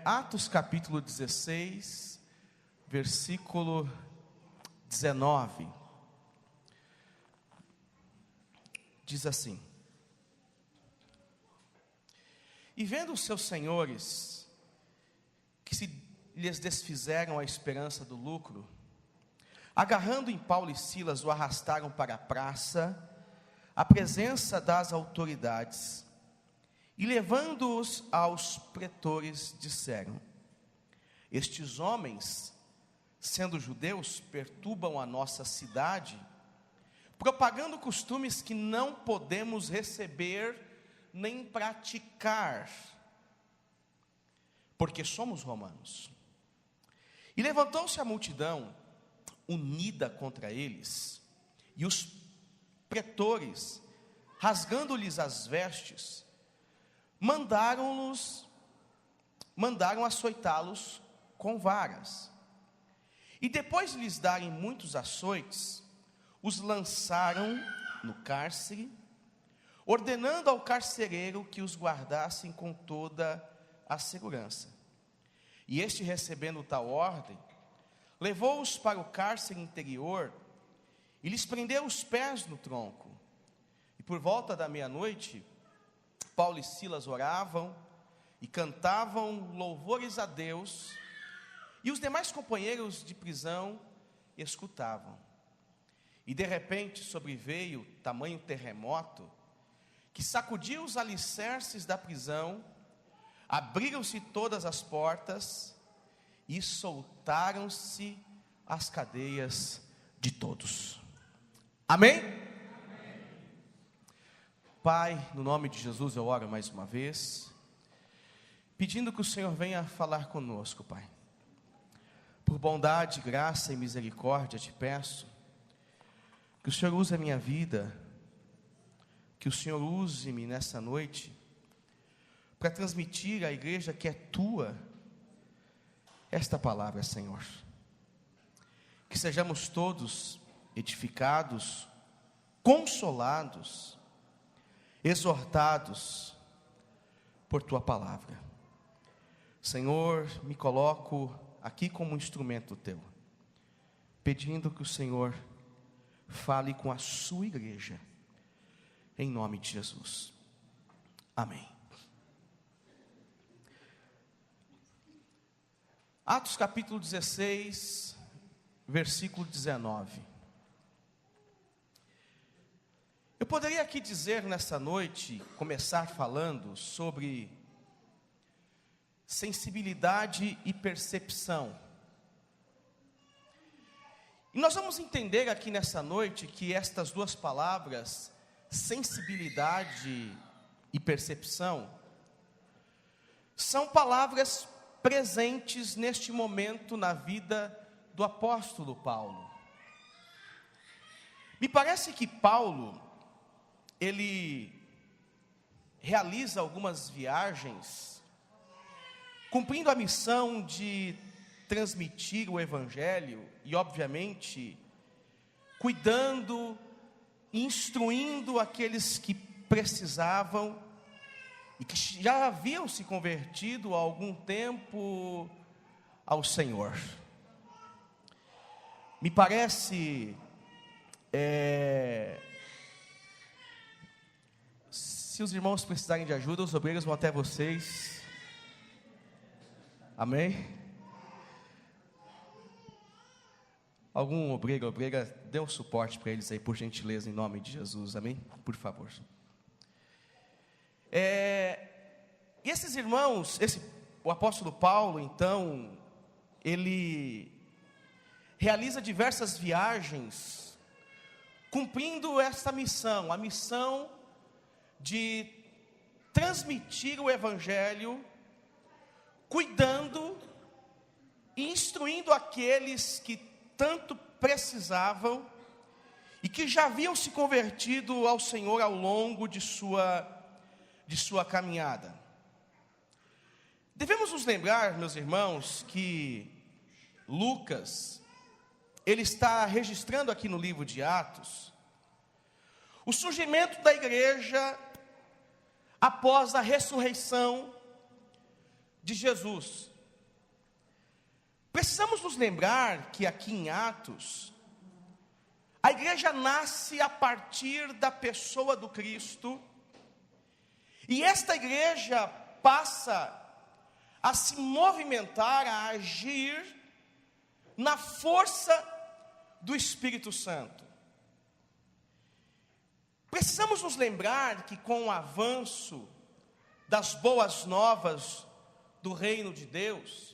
Atos capítulo 16, versículo 19. Diz assim: E vendo os seus senhores, que se lhes desfizeram a esperança do lucro, agarrando em Paulo e Silas, o arrastaram para a praça, à presença das autoridades, e levando-os aos pretores, disseram: Estes homens, sendo judeus, perturbam a nossa cidade, propagando costumes que não podemos receber nem praticar, porque somos romanos. E levantou-se a multidão, unida contra eles, e os pretores, rasgando-lhes as vestes, mandaram açoitá-los com varas. E depois de lhes darem muitos açoites, os lançaram no cárcere, ordenando ao carcereiro que os guardassem com toda a segurança. E este, recebendo tal ordem, levou-os para o cárcere interior e lhes prendeu os pés no tronco. E por volta da meia-noite, Paulo e Silas oravam e cantavam louvores a Deus, e os demais companheiros de prisão escutavam. E de repente sobreveio tamanho terremoto, que sacudiu os alicerces da prisão, abriram-se todas as portas, e soltaram-se as cadeias de todos. Amém? Amém? Pai, no nome de Jesus eu oro mais uma vez, pedindo que o Senhor venha falar conosco, Pai. Por bondade, graça e misericórdia te peço, que o Senhor use a minha vida, que o Senhor use-me nessa noite, para transmitir à igreja que é tua, esta palavra, Senhor. Que sejamos todos edificados, consolados, exortados por tua palavra. Senhor, me coloco aqui como instrumento teu, pedindo que o Senhor fale com a sua igreja, em nome de Jesus. Amém. Atos capítulo 16, versículo 19. Eu poderia aqui dizer nessa noite, começar falando sobre sensibilidade e percepção. E nós vamos entender aqui nessa noite que estas duas palavras, sensibilidade e percepção, são palavras presentes neste momento na vida do apóstolo Paulo. Me parece que Paulo, ele realiza algumas viagens, cumprindo a missão de transmitir o evangelho e, obviamente, cuidando, instruindo aqueles que precisavam e que já haviam se convertido há algum tempo ao Senhor. Me parece, se os irmãos precisarem de ajuda, os obreiros vão até vocês. Amém? Algum obreiro, obreira, dê um suporte para eles aí, por gentileza, em nome de Jesus, amém? Por favor. E esses irmãos, o apóstolo Paulo, então, ele realiza diversas viagens, cumprindo essa missão, a missão de transmitir o evangelho, cuidando e instruindo aqueles que tanto precisavam e que já haviam se convertido ao Senhor ao longo de sua caminhada. Devemos nos lembrar, meus irmãos, que Lucas, ele está registrando aqui no livro de Atos, o surgimento da igreja após a ressurreição de Jesus. Precisamos nos lembrar que aqui em Atos, a igreja nasce a partir da pessoa do Cristo, e esta igreja passa a se movimentar, a agir na força do Espírito Santo. Precisamos nos lembrar que com o avanço das boas novas do reino de Deus,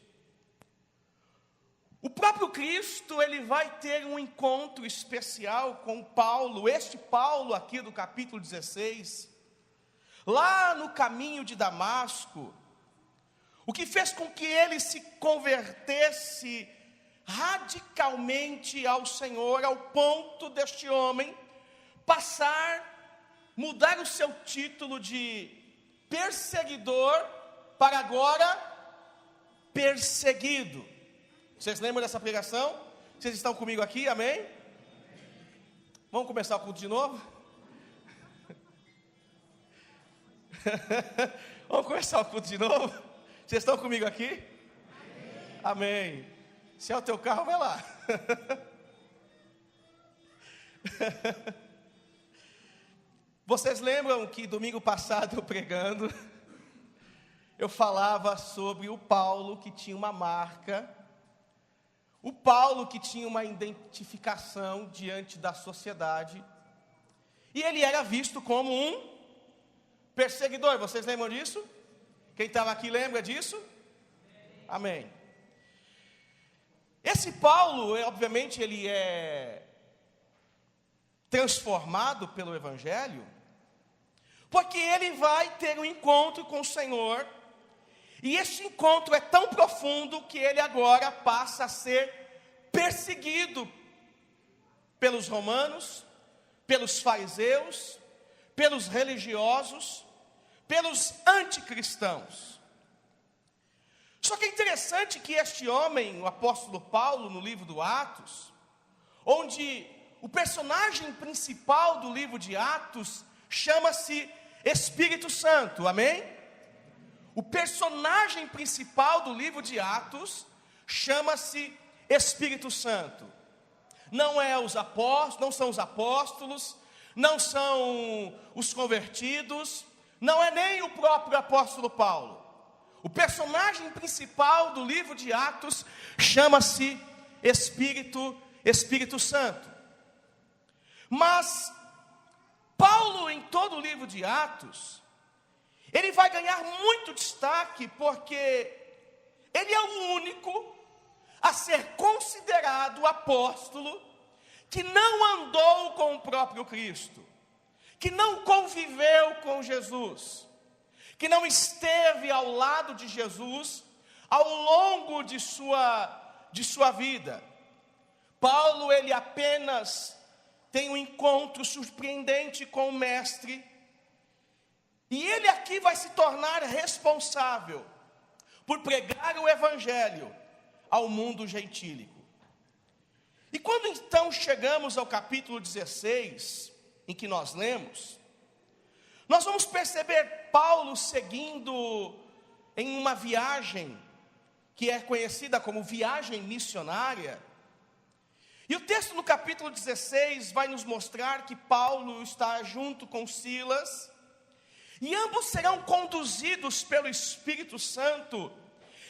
o próprio Cristo, ele vai ter um encontro especial com Paulo, este Paulo aqui do capítulo 16, lá no caminho de Damasco, o que fez com que ele se convertesse radicalmente ao Senhor, ao ponto deste homem mudar o seu título de perseguidor para agora perseguido. Vocês lembram dessa pregação? Vocês estão comigo aqui, amém? Vamos começar o culto de novo? Vamos começar o culto de novo? Vocês estão comigo aqui? Amém. Se é o teu carro, vai lá. Vocês lembram que domingo passado eu pregando, eu falava sobre o Paulo que tinha uma marca, o Paulo que tinha uma identificação diante da sociedade, e ele era visto como um perseguidor. Vocês lembram disso? Quem estava aqui lembra disso? Amém. Esse Paulo, obviamente, ele é transformado pelo Evangelho, porque ele vai ter um encontro com o Senhor, e este encontro é tão profundo que ele agora passa a ser perseguido pelos romanos, pelos fariseus, pelos religiosos, pelos anticristãos. Só que é interessante que este homem, o apóstolo Paulo, no livro do Atos, onde o personagem principal do livro de Atos chama-se Espírito Santo, amém? O personagem principal do livro de Atos chama-se Espírito Santo. Não são os apóstolos, não são os convertidos, não é nem o próprio apóstolo Paulo. O personagem principal do livro de Atos chama-se Espírito Santo. Mas Paulo, em todo o livro de Atos, ele vai ganhar muito destaque, porque ele é o único a ser considerado apóstolo que não andou com o próprio Cristo, que não conviveu com Jesus, que não esteve ao lado de Jesus ao longo de sua vida. Paulo, ele apenas tem um encontro surpreendente com o mestre, e ele aqui vai se tornar responsável por pregar o evangelho ao mundo gentílico. E quando então chegamos ao capítulo 16, em que nós lemos, nós vamos perceber Paulo seguindo em uma viagem que é conhecida como viagem missionária. E o texto no capítulo 16 vai nos mostrar que Paulo está junto com Silas, e ambos serão conduzidos pelo Espírito Santo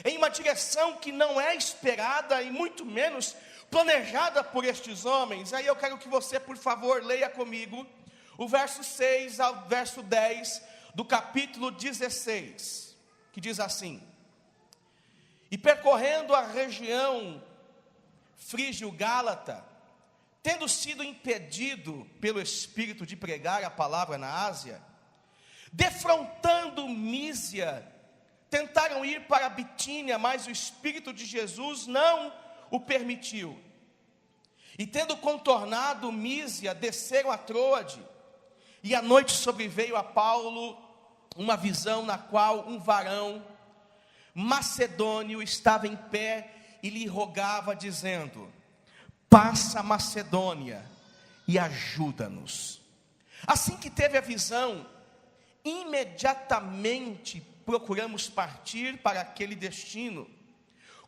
em uma direção que não é esperada e muito menos planejada por estes homens. Aí eu quero que você, por favor, leia comigo o verso 6 ao verso 10 do capítulo 16, que diz assim: E percorrendo a região frígio-gálata, tendo sido impedido pelo Espírito de pregar a palavra na Ásia, defrontando Mísia, tentaram ir para a Bitínia, mas o Espírito de Jesus não o permitiu. E tendo contornado Mísia, desceram a Troade, e à noite sobreveio a Paulo uma visão na qual um varão macedônio estava em pé e lhe rogava, dizendo: passa a Macedônia e ajuda-nos. Assim que teve a visão, imediatamente procuramos partir para aquele destino,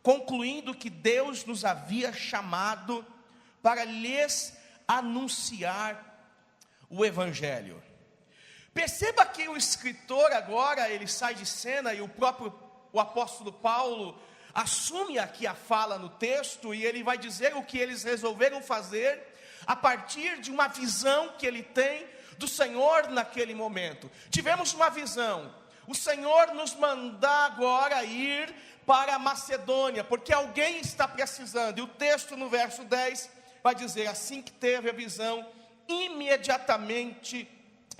concluindo que Deus nos havia chamado para lhes anunciar o Evangelho. Perceba que o escritor agora, ele sai de cena, e o apóstolo Paulo assume aqui a fala no texto, e ele vai dizer o que eles resolveram fazer a partir de uma visão que ele tem do Senhor naquele momento. Tivemos uma visão, o Senhor nos mandar agora ir para a Macedônia, porque alguém está precisando, e o texto no verso 10 vai dizer: assim que teve a visão, imediatamente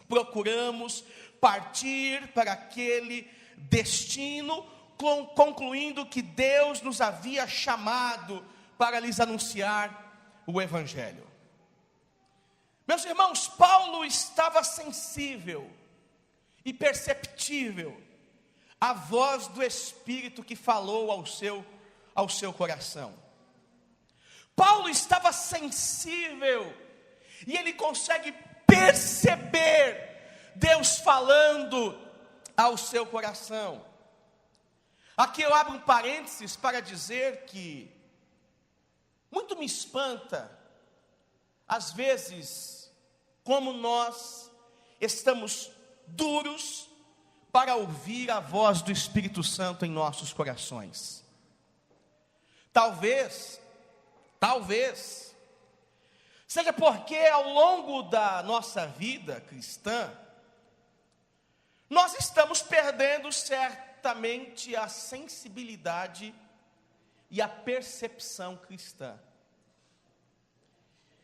procuramos partir para aquele destino, concluindo que Deus nos havia chamado para lhes anunciar o Evangelho. Meus irmãos, Paulo estava sensível e perceptível à voz do Espírito que falou ao seu coração. Paulo estava sensível e ele consegue perceber Deus falando ao seu coração. Aqui eu abro um parênteses para dizer que muito me espanta, às vezes, como nós estamos duros para ouvir a voz do Espírito Santo em nossos corações. Talvez, seja porque ao longo da nossa vida cristã, nós estamos perdendo certamente a sensibilidade e a percepção cristã.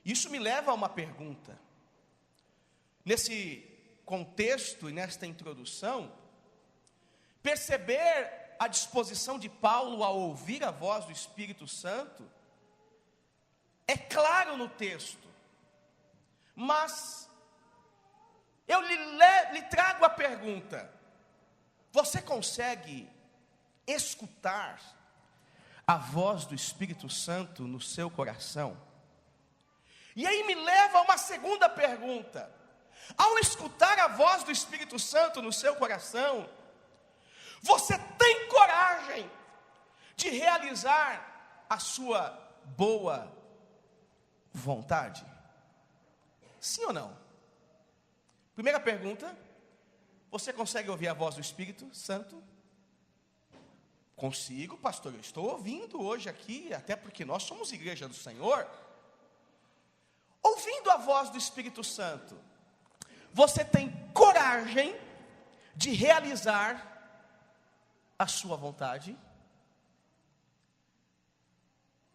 Isso me leva a uma pergunta. Nesse contexto e nesta introdução, perceber a disposição de Paulo a ouvir a voz do Espírito Santo é claro no texto, mas eu lhe trago a pergunta: você consegue escutar a voz do Espírito Santo no seu coração? E aí me leva a uma segunda pergunta: ao escutar a voz do Espírito Santo no seu coração, você tem coragem de realizar a sua boa vontade? Sim ou não? Primeira pergunta: você consegue ouvir a voz do Espírito Santo? Consigo, pastor, eu estou ouvindo hoje aqui, até porque nós somos igreja do Senhor. Ouvindo a voz do Espírito Santo, você tem coragem de realizar a sua vontade?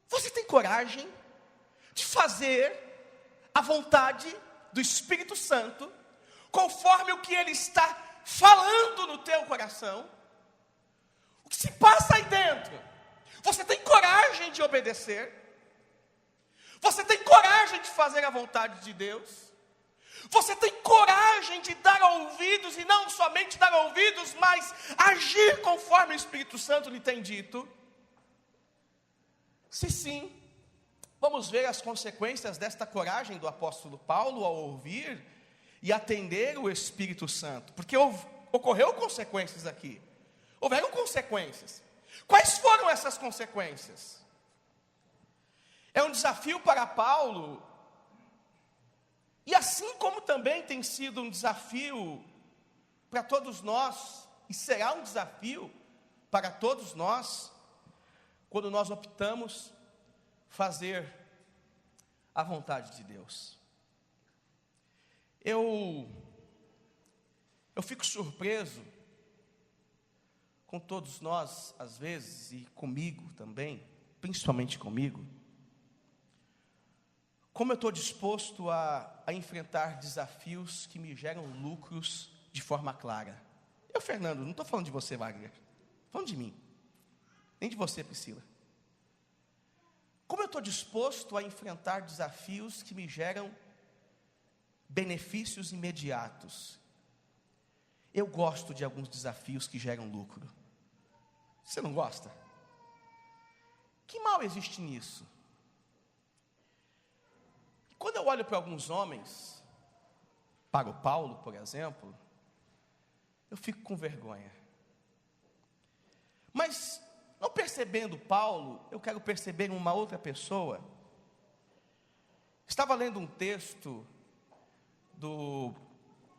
Você tem coragem de fazer a vontade do Espírito Santo, conforme o que Ele está falando no teu coração? O que se passa aí dentro? Você tem coragem de obedecer? Você tem coragem de fazer a vontade de Deus? Você tem coragem de dar ouvidos, e não somente dar ouvidos, mas agir conforme o Espírito Santo lhe tem dito? Se sim, vamos ver as consequências desta coragem do apóstolo Paulo ao ouvir e atender o Espírito Santo, porque ocorreu consequências aqui, houveram consequências. Quais foram essas consequências? É um desafio para Paulo, e assim como também tem sido um desafio para todos nós, e será um desafio para todos nós, quando nós optamos fazer a vontade de Deus. Eu fico surpreso com todos nós, às vezes, e comigo também, principalmente comigo, como eu estou disposto a enfrentar desafios que me geram lucros de forma clara. Eu, Fernando, não estou falando de você, Wagner, estou falando de mim, nem de você, Priscila. Como eu estou disposto a enfrentar desafios que me geram benefícios imediatos. Eu gosto de alguns desafios que geram lucro. Você não gosta? Que mal existe nisso? Quando eu olho para alguns homens, para o Paulo, por exemplo, eu fico com vergonha. Mas, não percebendo Paulo, eu quero perceber uma outra pessoa. Estava lendo um texto do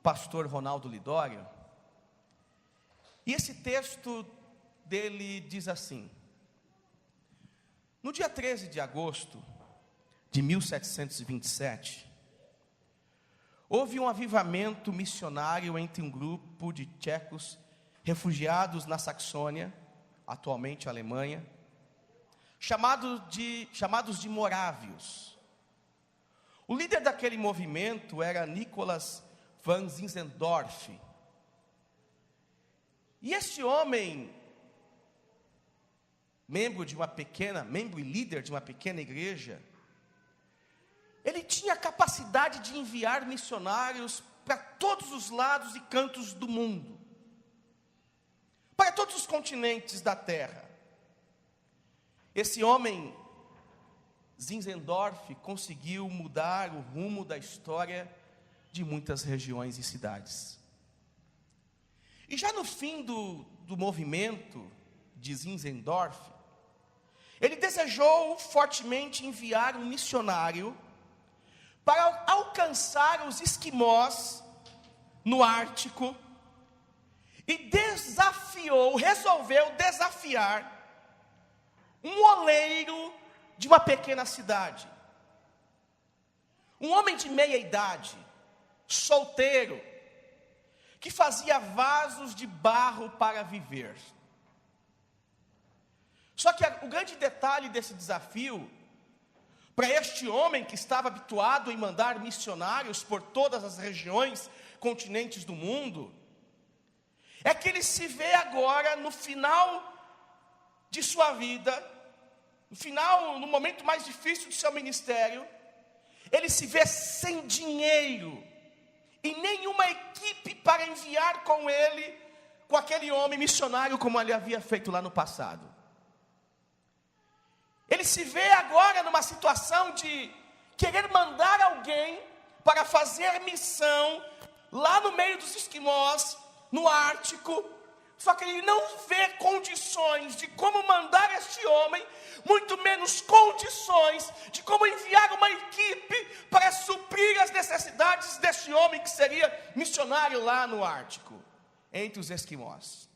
pastor Ronaldo Lidório, e esse texto dele diz assim: no dia 13 de agosto de 1727, houve um avivamento missionário entre um grupo de tchecos refugiados na Saxônia, atualmente Alemanha, chamados de morávios. O líder daquele movimento era Nicholas van Zinzendorf. E este homem, membro e líder de uma pequena igreja, ele tinha a capacidade de enviar missionários para todos os lados e cantos do mundo, para todos os continentes da terra. Esse homem, Zinzendorf, conseguiu mudar o rumo da história de muitas regiões e cidades. E já no fim do movimento de Zinzendorf, ele desejou fortemente enviar um missionário para alcançar os esquimós no Ártico, e resolveu desafiar um oleiro de uma pequena cidade, um homem de meia idade, solteiro, que fazia vasos de barro para viver. Só que o grande detalhe desse desafio, para este homem que estava habituado em mandar missionários por todas as regiões, continentes do mundo, é que ele se vê agora no final de sua vida, no momento mais difícil do seu ministério, ele se vê sem dinheiro e nenhuma equipe para enviar com aquele homem missionário como ele havia feito lá no passado. Ele se vê agora numa situação de querer mandar alguém para fazer missão lá no meio dos esquimós, no Ártico, só que ele não vê condições de como mandar este homem, muito menos condições de como enviar uma equipe para suprir as necessidades deste homem que seria missionário lá no Ártico, entre os esquimós.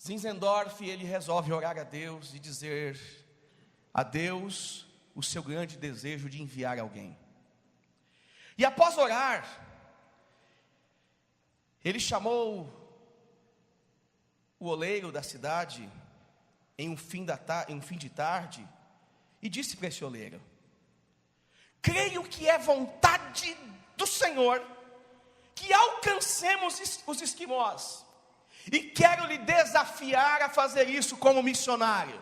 Zinzendorf, ele resolve orar a Deus e dizer a Deus o seu grande desejo de enviar alguém. E após orar, ele chamou o oleiro da cidade em um fim de tarde e disse para esse oleiro: creio que é vontade do Senhor que alcancemos os esquimós, e quero lhe desafiar a fazer isso como missionário.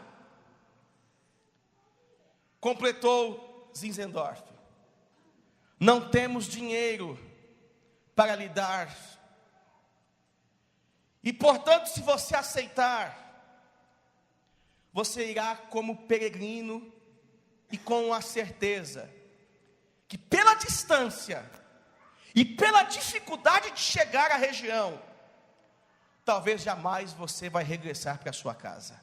Completou Zinzendorf: não temos dinheiro para lhe dar, e portanto, se você aceitar, você irá como peregrino e com a certeza que pela distância e pela dificuldade de chegar à região, talvez jamais você vai regressar para a sua casa.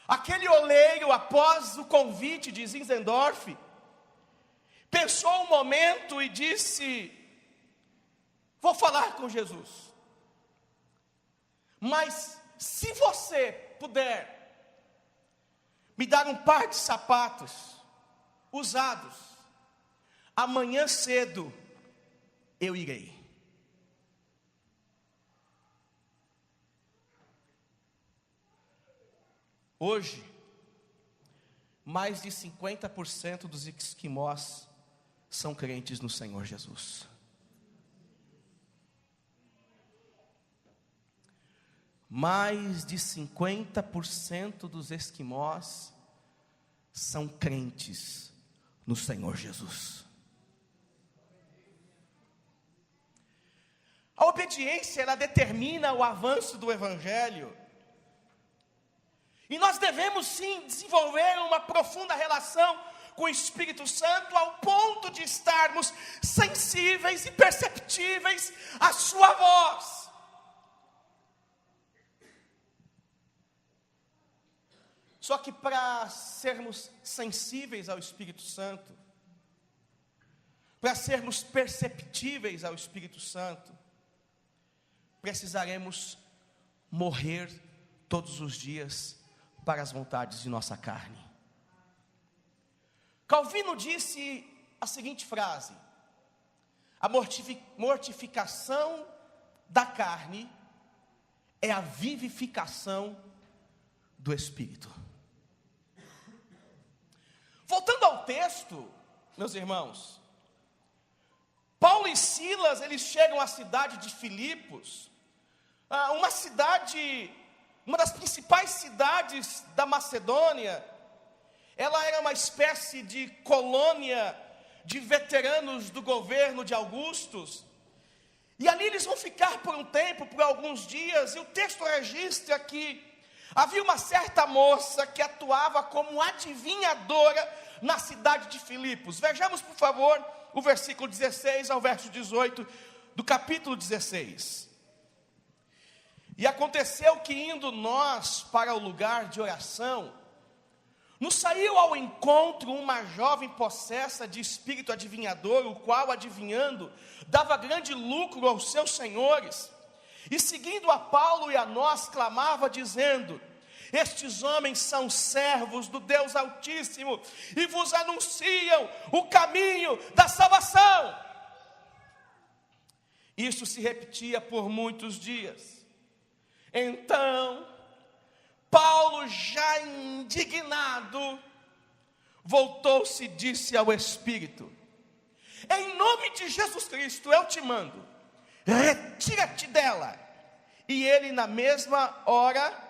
Aquele oleiro, após o convite de Zinzendorf, pensou um momento e disse: vou falar com Jesus. Mas se você puder me dar um par de sapatos usados, amanhã cedo eu irei. Hoje, mais de 50% dos esquimós são crentes no Senhor Jesus. Mais de 50% dos esquimós são crentes no Senhor Jesus. A obediência, ela determina o avanço do Evangelho. E nós devemos sim desenvolver uma profunda relação com o Espírito Santo, ao ponto de estarmos sensíveis e perceptíveis à sua voz. Só que para sermos sensíveis ao Espírito Santo, para sermos perceptíveis ao Espírito Santo, precisaremos morrer todos os dias para as vontades de nossa carne. Calvino disse a seguinte frase: a mortificação da carne é a vivificação do Espírito. Voltando ao texto, meus irmãos, Paulo e Silas, eles chegam à cidade de Filipos, uma das principais cidades da Macedônia. Ela era uma espécie de colônia de veteranos do governo de Augustus, e ali eles vão ficar por um tempo, por alguns dias, e o texto registra que havia uma certa moça que atuava como adivinhadora na cidade de Filipos. Vejamos, por favor, o versículo 16 ao verso 18 do capítulo 16. E aconteceu que, indo nós para o lugar de oração, nos saiu ao encontro uma jovem possessa de espírito adivinhador, o qual, adivinhando, dava grande lucro aos seus senhores, e seguindo a Paulo e a nós, clamava dizendo: estes homens são servos do Deus Altíssimo, e vos anunciam o caminho da salvação. Isso se repetia por muitos dias. Então, Paulo, já indignado, voltou-se e disse ao Espírito: em nome de Jesus Cristo eu te mando, retira-te dela. E ele na mesma hora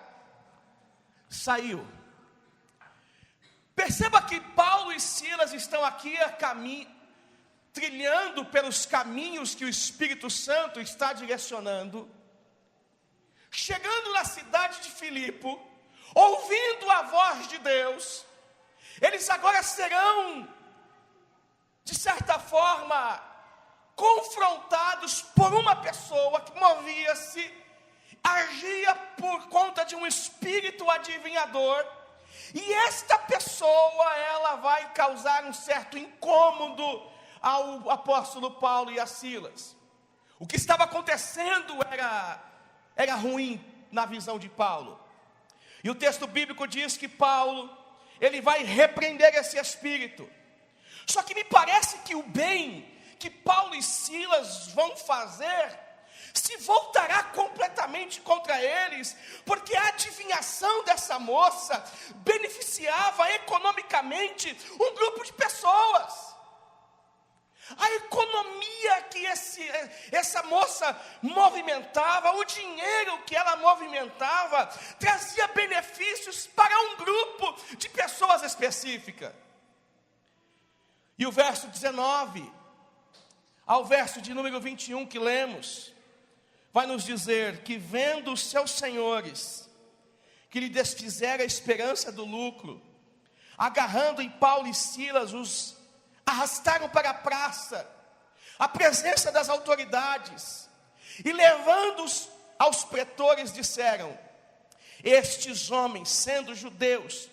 saiu. Perceba que Paulo e Silas estão aqui trilhando pelos caminhos que o Espírito Santo está direcionando, chegando na cidade de Filipe, ouvindo a voz de Deus. Eles agora serão, de certa forma, confrontados por uma pessoa que agia por conta de um espírito adivinhador, e esta pessoa, ela vai causar um certo incômodo ao apóstolo Paulo e a Silas. O que estava acontecendo era ruim na visão de Paulo. E o texto bíblico diz que Paulo, ele vai repreender esse espírito. Só que me parece que o bem que Paulo e Silas vão fazer se voltará completamente contra eles, porque a adivinhação dessa moça beneficiava economicamente um grupo de pessoas. A economia que essa moça movimentava, o dinheiro que ela movimentava, trazia benefícios para um grupo de pessoas específicas. E o verso 19, ao verso de número 21 que lemos, vai nos dizer que, vendo os seus senhores, que lhe desfizeram a esperança do lucro, agarrando em Paulo e Silas, os arrastaram para a praça, à presença das autoridades, e levando-os aos pretores, disseram: estes homens, sendo judeus,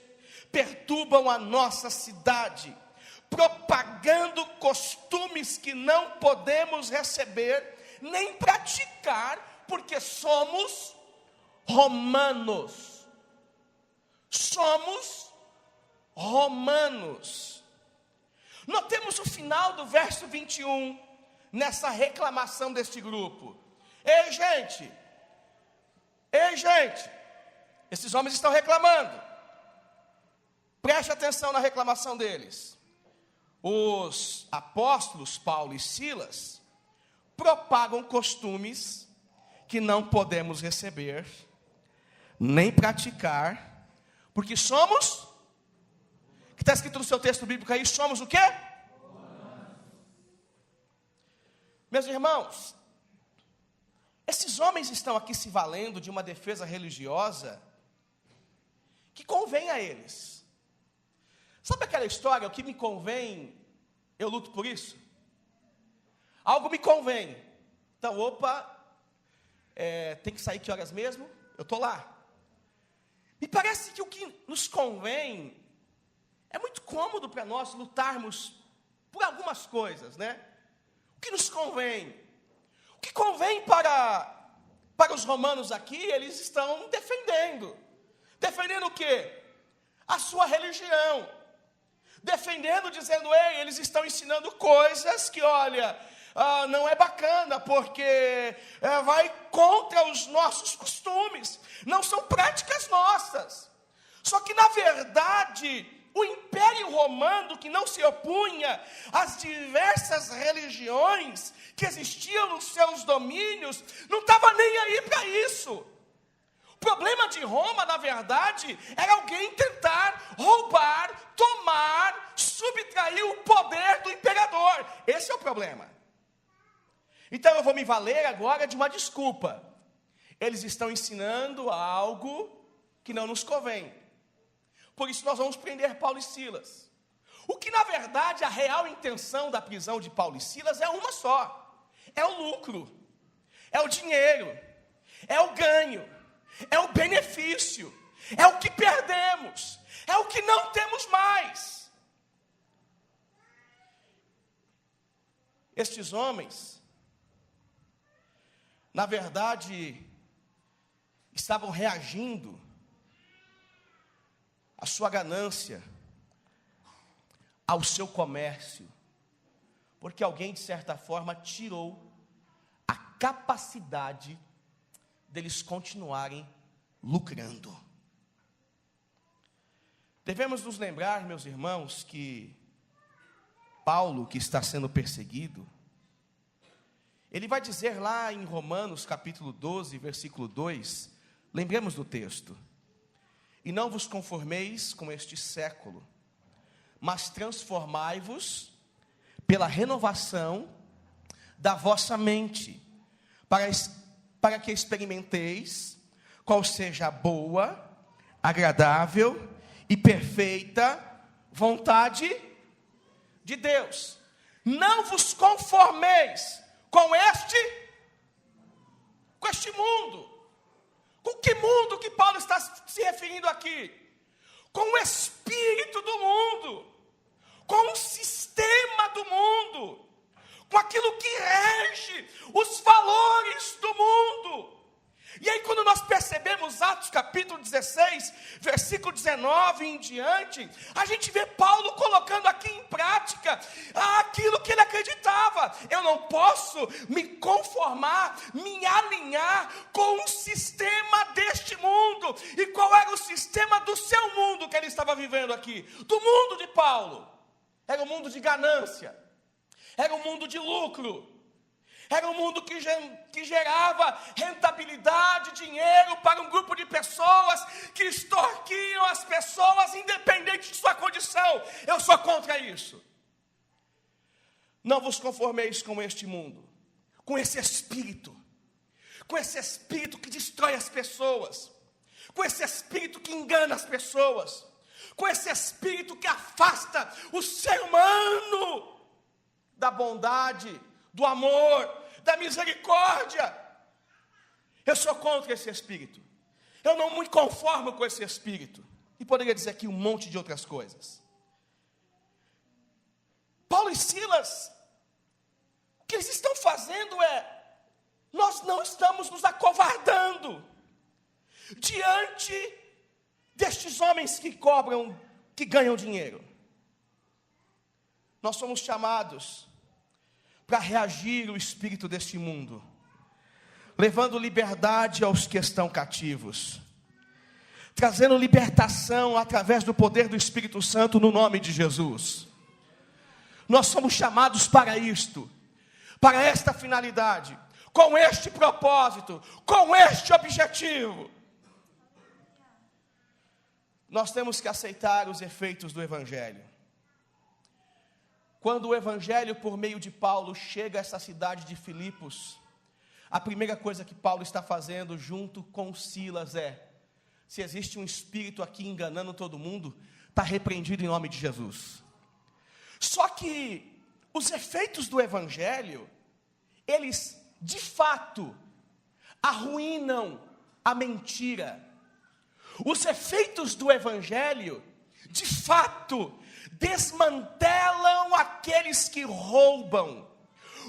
perturbam a nossa cidade, propagando costumes que não podemos receber, nem praticar, porque somos romanos. Somos romanos. Notemos o final do verso 21, nessa reclamação deste grupo. Ei gente, esses homens estão reclamando. Preste atenção na reclamação deles. Os apóstolos Paulo e Silas propagam costumes que não podemos receber, nem praticar, porque somos, que está escrito no seu texto bíblico aí, somos o quê? Meus irmãos, esses homens estão aqui se valendo de uma defesa religiosa que convém a eles. Sabe aquela história, o que me convém, eu luto por isso? Algo me convém. Então, tem que sair que horas mesmo? Eu estou lá. Me parece que o que nos convém, é muito cômodo para nós lutarmos por algumas coisas, né? O que nos convém? O que convém para os romanos aqui, eles estão defendendo. Defendendo o quê? A sua religião. Defendendo, dizendo, ei, eles estão ensinando coisas que, olha, não é bacana, porque vai contra os nossos costumes. Não são práticas nossas. Só que, na verdade, o Império Romano, que não se opunha às diversas religiões que existiam nos seus domínios, não estava nem aí para isso. O problema de Roma, na verdade, era alguém tentar roubar, tomar, subtrair o poder do imperador. Esse é o problema. Então eu vou me valer agora de uma desculpa. Eles estão ensinando algo que não nos convém. Por isso nós vamos prender Paulo e Silas. O que na verdade a real intenção da prisão de Paulo e Silas é uma só. É o lucro, é o dinheiro, é o ganho, é o benefício, é o que perdemos, é o que não temos mais. Estes homens, na verdade, estavam reagindo à sua ganância, ao seu comércio, porque alguém, de certa forma, tirou a capacidade deles continuarem lucrando. Devemos nos lembrar, meus irmãos, que Paulo, que está sendo perseguido, ele vai dizer lá em Romanos capítulo 12, versículo 2, lembremos do texto: e não vos conformeis com este século, mas transformai-vos pela renovação da vossa mente, para que experimenteis qual seja a boa, agradável e perfeita vontade de Deus. Não vos conformeis com este mundo. Com que mundo que Paulo está se referindo aqui? Com o espírito do mundo, com o sistema do mundo, com aquilo que rege os valores do mundo. E aí quando nós percebemos Atos capítulo 16, versículo 19 em diante, a gente vê Paulo colocando aqui em prática aquilo que ele acreditava. Eu não posso me conformar, me alinhar com o sistema deste mundo. E qual era o sistema do seu mundo que ele estava vivendo aqui? Do mundo de Paulo. Era um mundo de ganância, era um mundo de lucro. Era um mundo que gerava rentabilidade, dinheiro para um grupo de pessoas que extorquiam as pessoas, independente de sua condição. Eu sou contra isso. Não vos conformeis com este mundo, com esse espírito que destrói as pessoas, com esse espírito que engana as pessoas, com esse espírito que afasta o ser humano da bondade, do amor, da misericórdia. Eu sou contra esse espírito. Eu não me conformo com esse espírito. E poderia dizer aqui um monte de outras coisas. Paulo e Silas, o que eles estão fazendo nós não estamos nos acovardando diante destes homens que cobram, que ganham dinheiro. Nós somos chamados para reagir o espírito deste mundo, levando liberdade aos que estão cativos, trazendo libertação através do poder do Espírito Santo no nome de Jesus. Nós somos chamados para isto, para esta finalidade, com este propósito, com este objetivo. Nós temos que aceitar os efeitos do Evangelho. Quando o Evangelho, por meio de Paulo, chega a essa cidade de Filipos, a primeira coisa que Paulo está fazendo junto com Silas se existe um espírito aqui enganando todo mundo, está repreendido em nome de Jesus. Só que os efeitos do Evangelho, eles de fato arruinam a mentira. Os efeitos do Evangelho, de fato, desmantelam aqueles que roubam.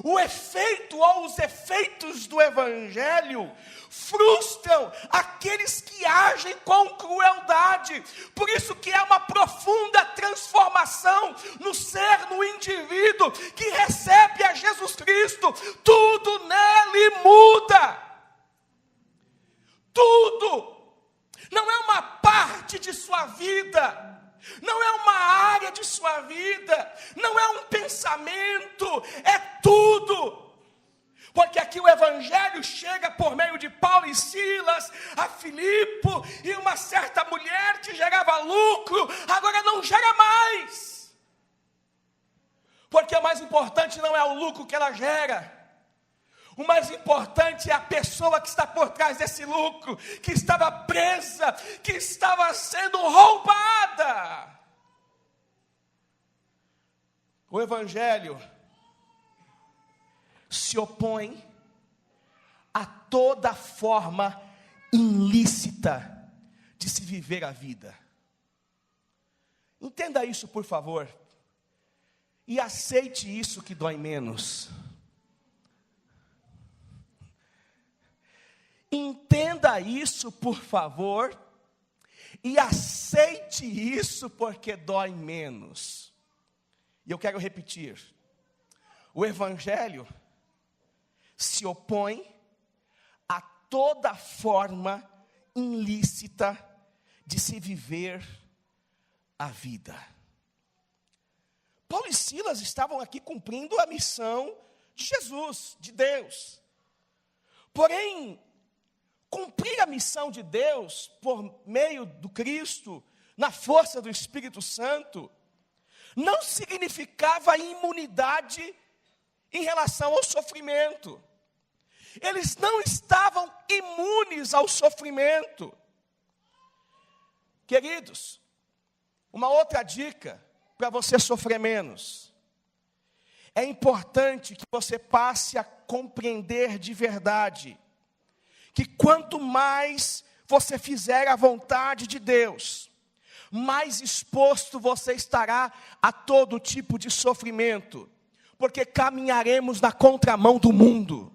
O efeito ou os efeitos do Evangelho frustram aqueles que agem com crueldade. Por isso que há uma profunda transformação no ser, no indivíduo que recebe a Jesus Cristo. Tudo nele muda. Tudo. Não é uma parte de sua vida. Não é uma área de sua vida, não é um pensamento, é tudo. Porque aqui o Evangelho chega por meio de Paulo e Silas, a Filipe, e uma certa mulher que gerava lucro, agora não gera mais. Porque o mais importante não é o lucro que ela gera. O mais importante é a pessoa que está por trás desse lucro, que estava presa, que estava sendo roubada. O Evangelho se opõe a toda forma ilícita de se viver a vida. Entenda isso, por favor, e aceite isso que dói menos. Entenda isso, por favor, e aceite isso porque dói menos. E eu quero repetir: o Evangelho se opõe a toda forma ilícita de se viver a vida. Paulo e Silas estavam aqui cumprindo a missão de Jesus, de Deus. Porém, cumprir a missão de Deus por meio do Cristo, na força do Espírito Santo, não significava imunidade em relação ao sofrimento. Eles não estavam imunes ao sofrimento. Queridos, uma outra dica para você sofrer menos. É importante que você passe a compreender de verdade que quanto mais você fizer a vontade de Deus, mais exposto você estará a todo tipo de sofrimento, porque caminharemos na contramão do mundo.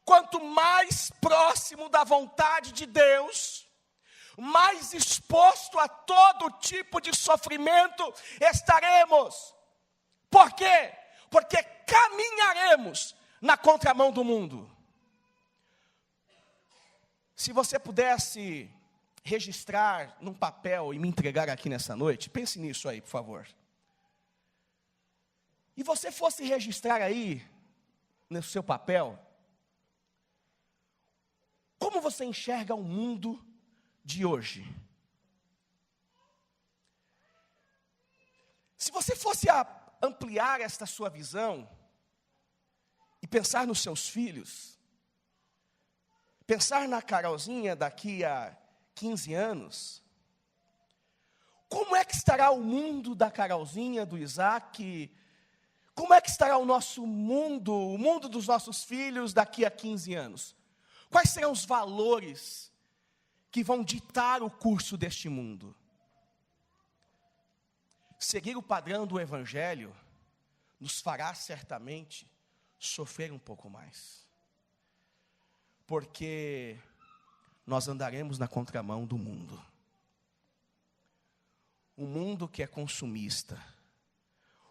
Quanto mais próximo da vontade de Deus, mais exposto a todo tipo de sofrimento estaremos. Por quê? Porque caminharemos na contramão do mundo. Se você pudesse registrar num papel e me entregar aqui nessa noite, pense nisso aí, por favor. E você fosse registrar aí, no seu papel, como você enxerga o mundo de hoje? Se você fosse ampliar esta sua visão, e pensar nos seus filhos, pensar na Carolzinha daqui a 15 anos, como é que estará o mundo da Carolzinha, do Isaac? Como é que estará o nosso mundo, o mundo dos nossos filhos daqui a 15 anos? Quais serão os valores que vão ditar o curso deste mundo? Seguir o padrão do Evangelho nos fará certamente sofrer um pouco mais, porque nós andaremos na contramão do mundo. Um mundo que é consumista,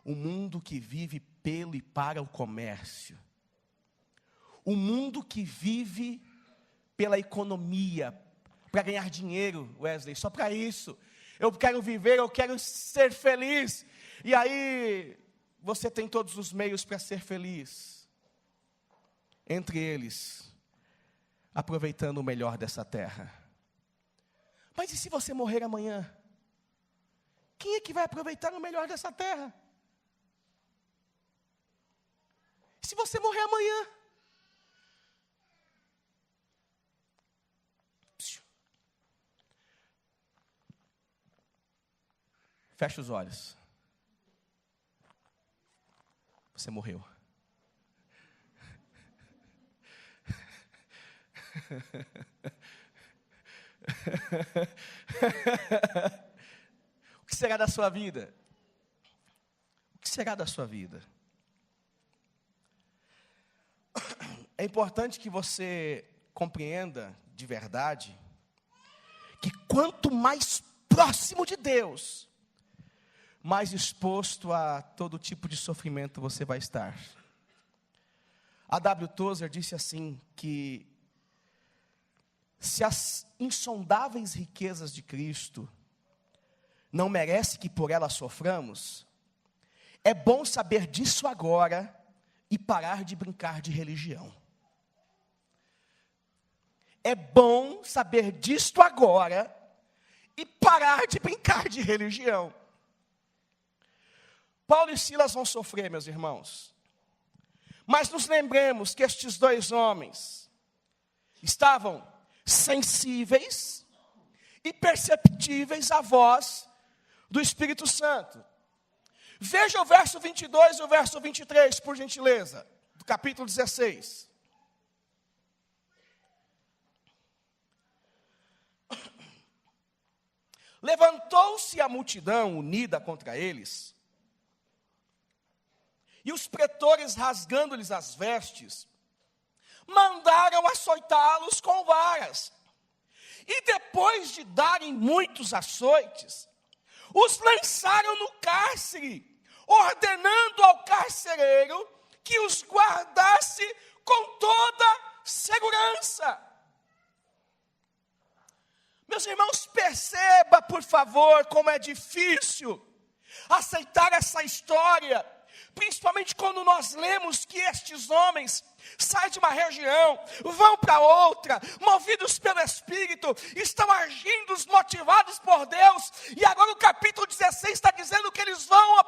um mundo que vive pelo e para o comércio, um mundo que vive pela economia, para ganhar dinheiro, Wesley, só para isso. Eu quero viver, eu quero ser feliz, e aí você tem todos os meios para ser feliz. Entre eles, aproveitando o melhor dessa terra. Mas e se você morrer amanhã? Quem é que vai aproveitar o melhor dessa terra? Se você morrer amanhã? Feche os olhos. Você morreu. O que será da sua vida? O que será da sua vida? É importante que você compreenda de verdade que quanto mais próximo de Deus, mais exposto a todo tipo de sofrimento você vai estar. A W. Tozer disse assim, que se as insondáveis riquezas de Cristo não merecem que por elas soframos, é bom saber disso agora e parar de brincar de religião. É bom saber disto agora e parar de brincar de religião. Paulo e Silas vão sofrer, meus irmãos. Mas nos lembremos que estes dois homens estavam sensíveis e perceptíveis à voz do Espírito Santo. Veja o verso 22 e o verso 23, por gentileza, do capítulo 16. Levantou-se a multidão unida contra eles, e os pretores, rasgando-lhes as vestes, mandaram açoitá-los com varas. E depois de darem muitos açoites, os lançaram no cárcere, ordenando ao carcereiro que os guardasse com toda segurança. Meus irmãos, perceba, por favor, como é difícil aceitar essa história, principalmente quando nós lemos que estes homens saem de uma região, vão para outra, movidos pelo Espírito, estão agindo, motivados por Deus, e agora o capítulo 16 está dizendo que eles vão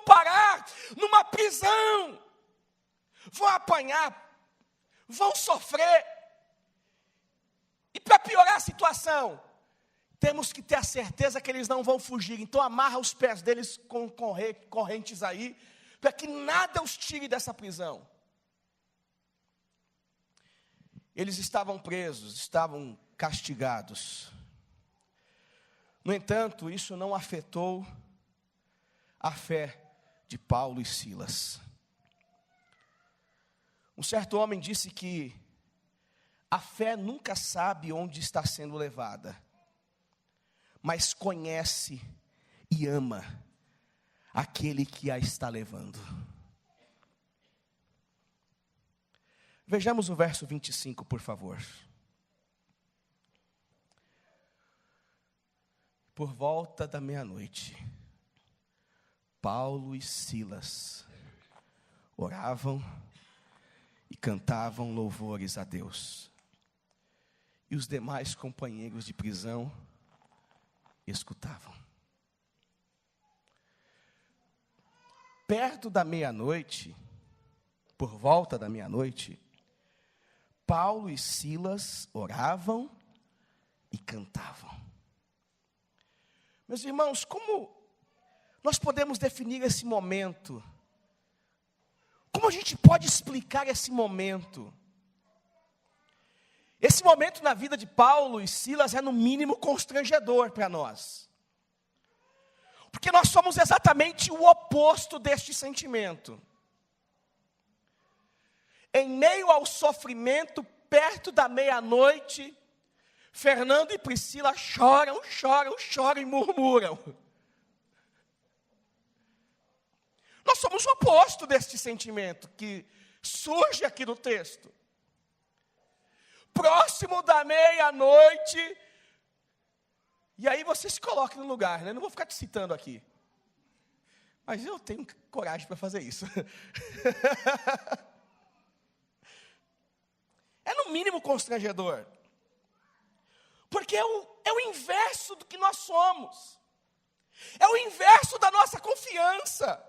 parar numa prisão, vão apanhar, vão sofrer, e para piorar a situação, temos que ter a certeza que eles não vão fugir, então amarra os pés deles com correntes aí, para que nada os tire dessa prisão. Eles estavam presos, estavam castigados. No entanto, isso não afetou a fé de Paulo e Silas. Um certo homem disse que a fé nunca sabe onde está sendo levada, mas conhece e ama aquele que a está levando. Vejamos o verso 25, por favor. Por volta da meia-noite, Paulo e Silas oravam e cantavam louvores a Deus. E os demais companheiros de prisão escutavam. Perto da meia-noite, por volta da meia-noite, Paulo e Silas oravam e cantavam. Meus irmãos, como nós podemos definir esse momento? Como a gente pode explicar esse momento? Esse momento na vida de Paulo e Silas é no mínimo constrangedor para nós. Porque nós somos exatamente o oposto deste sentimento. Em meio ao sofrimento, perto da meia-noite, Fernando e Priscila choram e murmuram. Nós somos o oposto deste sentimento que surge aqui no texto. Próximo da meia-noite, e aí você se coloca no lugar, né? Não vou ficar te citando aqui, mas eu tenho coragem para fazer isso. É no mínimo constrangedor, porque é o inverso do que nós somos, é o inverso da nossa confiança,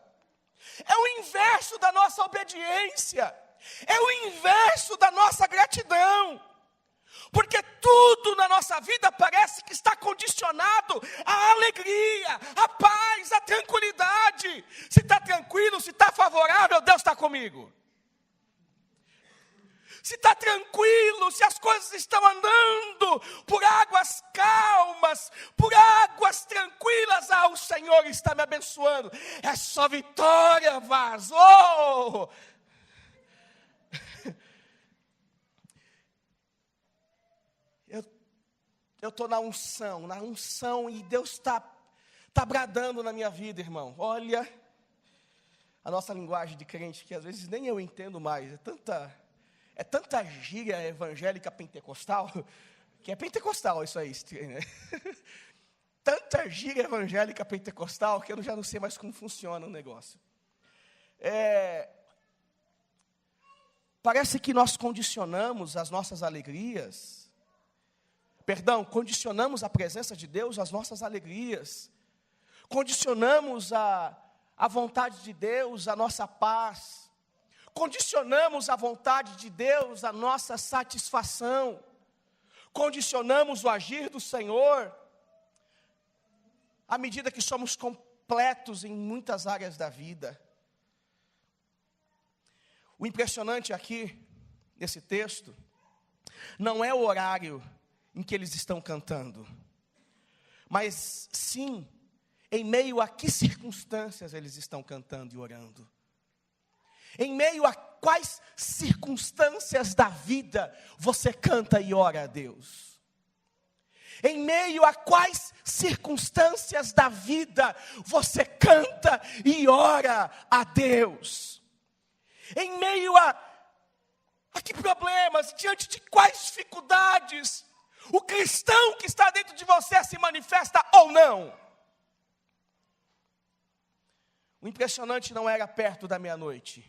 é o inverso da nossa obediência, é o inverso da nossa gratidão, porque tudo na nossa vida parece que está condicionado à alegria, à paz, à tranquilidade. Se está tranquilo, se está favorável, Deus está comigo. se está tranquilo, se as coisas estão andando por águas calmas, por águas tranquilas, o Senhor está me abençoando. É só vitória, Vaz. Oh! Eu estou na unção, e Deus está bradando na minha vida, irmão. Olha, a nossa linguagem de crente, que às vezes nem eu entendo mais, é tanta gíria evangélica pentecostal, que é pentecostal isso aí, né? Tanta gíria evangélica pentecostal, que eu já não sei mais como funciona o negócio. Parece que nós condicionamos as nossas alegrias, condicionamos a presença de Deus às nossas alegrias, condicionamos a vontade de Deus, a nossa paz, condicionamos a vontade de Deus, a nossa satisfação, condicionamos o agir do Senhor, à medida que somos completos em muitas áreas da vida. O impressionante aqui, nesse texto, não é o horário em que eles estão cantando, mas sim, em meio a que circunstâncias eles estão cantando e orando. Em meio a quais circunstâncias da vida você canta e ora a Deus? Em meio a quais circunstâncias da vida você canta e ora a Deus? Em meio a que problemas, diante de quais dificuldades o cristão que está dentro de você se manifesta ou não? O impressionante não era perto da meia-noite,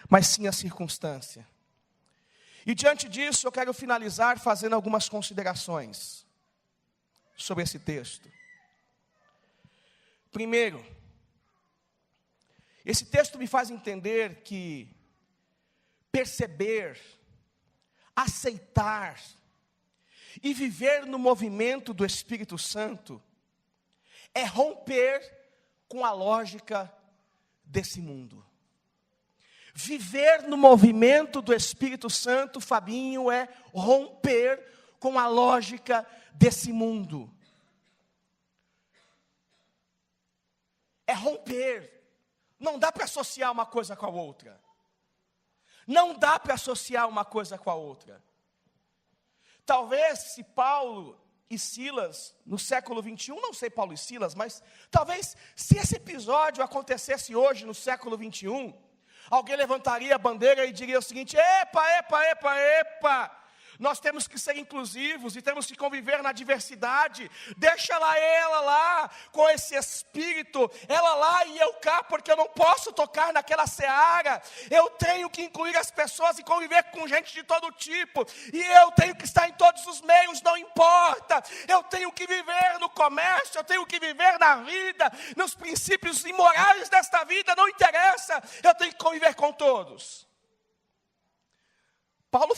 mas sim a circunstância. E diante disso, eu quero finalizar fazendo algumas considerações sobre esse texto. Primeiro, esse texto me faz entender que perceber, aceitar e viver no movimento do Espírito Santo é romper com a lógica desse mundo. Viver no movimento do Espírito Santo, Fabinho, é romper com a lógica desse mundo. É romper. Não dá para associar uma coisa com a outra. Não dá para associar uma coisa com a outra. Talvez se Paulo e Silas, no século 21, não sei Paulo e Silas, mas talvez se esse episódio acontecesse hoje, no século 21, alguém levantaria a bandeira e diria o seguinte: epa, nós temos que ser inclusivos e temos que conviver na diversidade. Deixa ela lá, com esse espírito, ela lá e eu cá, porque eu não posso tocar naquela seara. Eu tenho que incluir as pessoas e conviver com gente de todo tipo. E eu tenho que estar em todos os meios, não importa. Eu tenho que viver no comércio, eu tenho que viver na vida, nos princípios imorais desta vida, não interessa. Eu tenho que conviver com todos. Paulo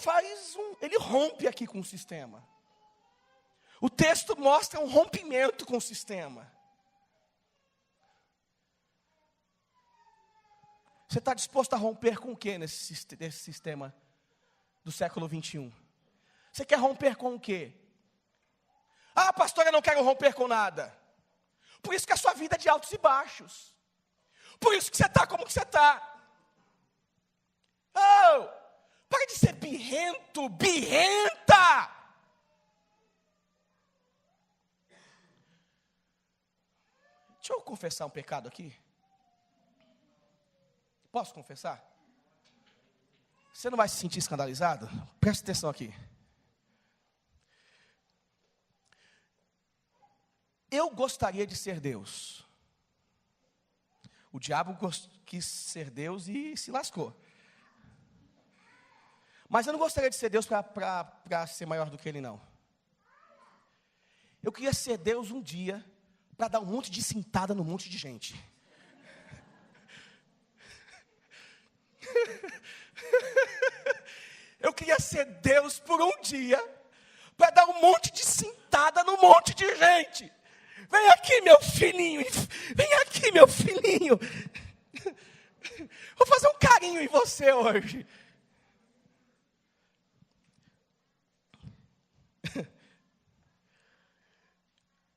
ele rompe aqui com o sistema. O texto mostra um rompimento com o sistema. Você está disposto a romper com o que nesse sistema do século 21? Você quer romper com o quê? Pastor, eu não quero romper com nada. Por isso que a sua vida é de altos e baixos. Por isso que você está como que você está. Para de ser birrenta. Deixa eu confessar um pecado aqui. Posso confessar? Você não vai se sentir escandalizado? Presta atenção aqui. Eu gostaria de ser Deus. O diabo quis ser Deus e se lascou. Mas eu não gostaria de ser Deus para ser maior do que Ele, não. Eu queria ser Deus um dia para dar um monte de cintada no monte de gente. Eu queria ser Deus por um dia para dar um monte de cintada no monte de gente. Vem aqui, meu filhinho. Vem aqui, meu filhinho. Vou fazer um carinho em você hoje.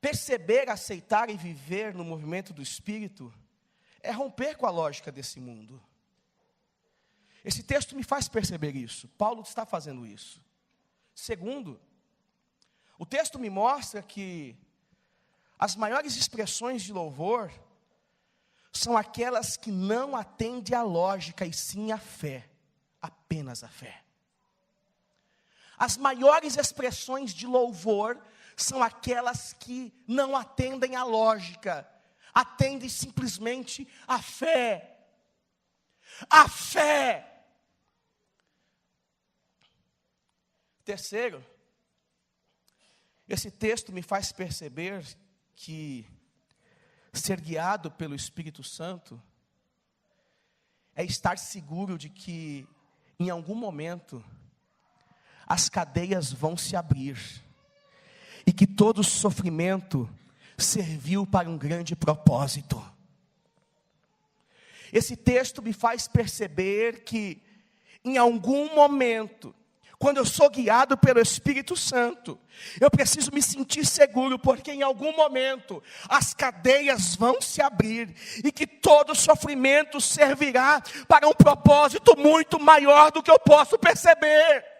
perceber, aceitar e viver no movimento do Espírito é romper com a lógica desse mundo. Esse texto me faz perceber isso. Paulo está fazendo isso. Segundo, o texto me mostra que as maiores expressões de louvor são aquelas que não atendem à lógica e sim à fé, apenas à fé. As maiores expressões de louvor são aquelas que não atendem à lógica, atendem simplesmente à fé. A fé. Terceiro, esse texto me faz perceber que ser guiado pelo Espírito Santo é estar seguro de que em algum momento as cadeias vão se abrir e que todo o sofrimento serviu para um grande propósito. Esse texto me faz perceber que em algum momento, quando eu sou guiado pelo Espírito Santo, eu preciso me sentir seguro, porque em algum momento as cadeias vão se abrir e que todo sofrimento servirá para um propósito muito maior do que eu posso perceber.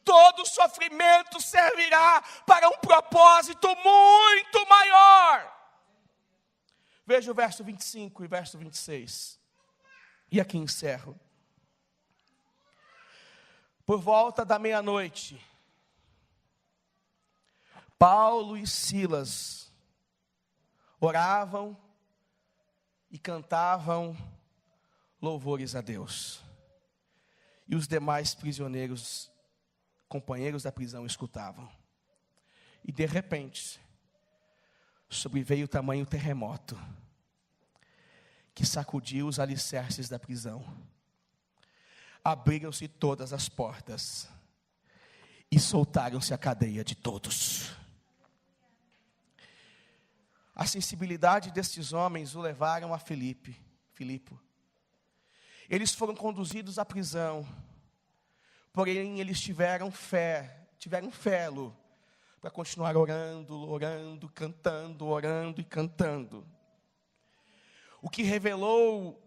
Todo sofrimento servirá para um propósito muito maior. Veja o verso 25 e verso 26. E aqui encerro. Por volta da meia-noite, Paulo e Silas oravam e cantavam louvores a Deus. E os demais prisioneiros, companheiros da prisão, escutavam. E de repente, sobreveio tamanho terremoto que sacudiu os alicerces da prisão. Abriram-se todas as portas e soltaram-se a cadeia de todos. A sensibilidade destes homens o levaram a Filipe. Eles foram conduzidos à prisão, porém eles tiveram fé, para continuar orando, cantando. O que revelou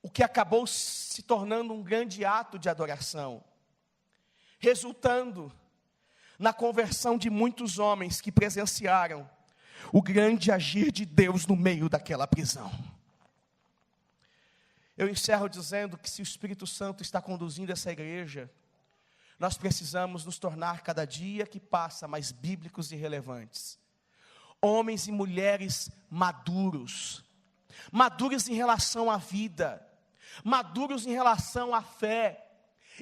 o que acabou se tornando um grande ato de adoração, resultando na conversão de muitos homens que presenciaram o grande agir de Deus no meio daquela prisão. Eu encerro dizendo que se o Espírito Santo está conduzindo essa igreja, nós precisamos nos tornar cada dia que passa mais bíblicos e relevantes. Homens e mulheres maduros em relação à vida, maduros em relação à fé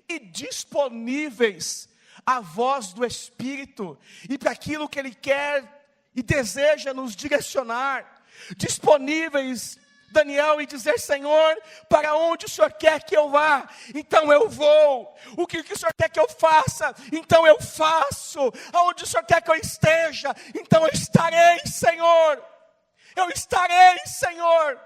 e disponíveis à voz do Espírito e para aquilo que Ele quer e deseja nos direcionar, disponíveis, Daniel, e dizer: Senhor, para onde o Senhor quer que eu vá, então eu vou. O que o Senhor quer que eu faça, então eu faço. Aonde o Senhor quer que eu esteja, então eu estarei, Senhor. Eu estarei, Senhor.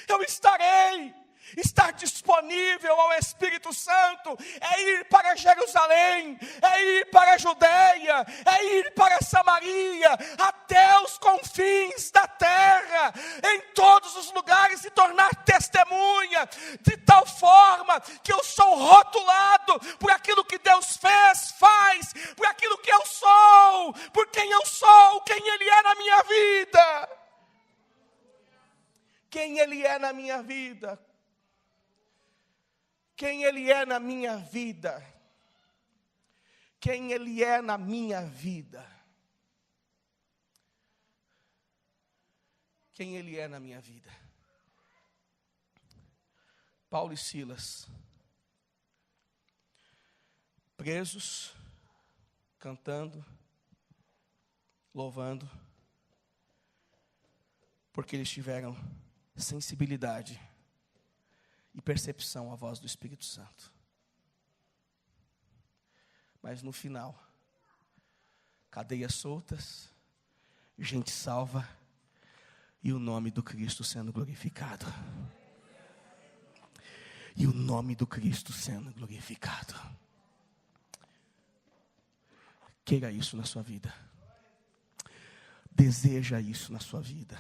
Eu estarei. Estar disponível ao Espírito Santo é ir para Jerusalém, é ir para a Judeia, é ir para Samaria, até os confins da terra, em todos os lugares se tornar testemunha, de tal forma que eu sou rotulado por aquilo que Deus faz, por aquilo que eu sou, por quem eu sou, quem Ele é na minha vida. Quem Ele é na minha vida. Quem Ele é na minha vida. Quem Ele é na minha vida. Quem Ele é na minha vida. Paulo e Silas, presos, cantando, louvando, porque eles tiveram sensibilidade e percepção à voz do Espírito Santo. Mas no final, cadeias soltas, gente salva e o nome do Cristo sendo glorificado. E o nome do Cristo sendo glorificado. Queira isso na sua vida. deseja isso na sua vida?